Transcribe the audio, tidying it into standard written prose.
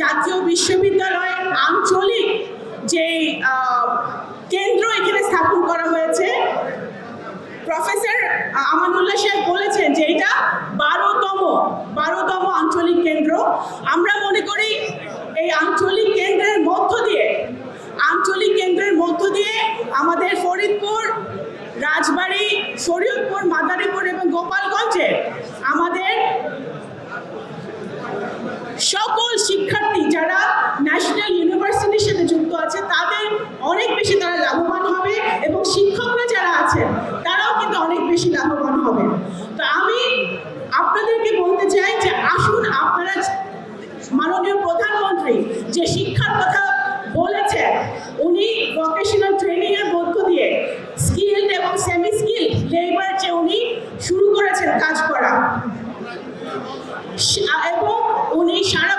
জাতীয় বিশ্ববিদ্যালয় আঞ্চলিক যে কেন্দ্র এখানে স্থাপন করা হয়েছে, প্রফেসর আমানুল্লাহ সাহেব বলেছেন যে এটা 12তম আঞ্চলিক কেন্দ্র। আমরা মনে করি এই আঞ্চলিক কেন্দ্রের মধ্য দিয়ে আমাদের ফরিদপুর, রাজবাড়ী, শরীয়তপুর, মাদারীপুর এবং গোপালগঞ্জে আমাদের সকল শিক্ষার্থী যারা ন্যাশনাল ইউনিভার্সিটির সাথে যুক্ত আছে তাদের অনেক বেশি তারা লাভবান হবে এবং শিক্ষকরা যারা আছেন তারাও কিন্তু অনেক বেশি লাভবান হবে। তো আমি আপনাদেরকে বলতে চাই যে আসুন, আপনারা মাননীয় প্রধানমন্ত্রী যে শিক্ষার কথা বলেছেন, উনি ভোকেশনাল ট্রেনিং এর মধ্য দিয়ে স্কিলড এবং সেমি স্কিলড লেবার যে উনি শুরু করেছেন কাজ করা, এবং উনি সারা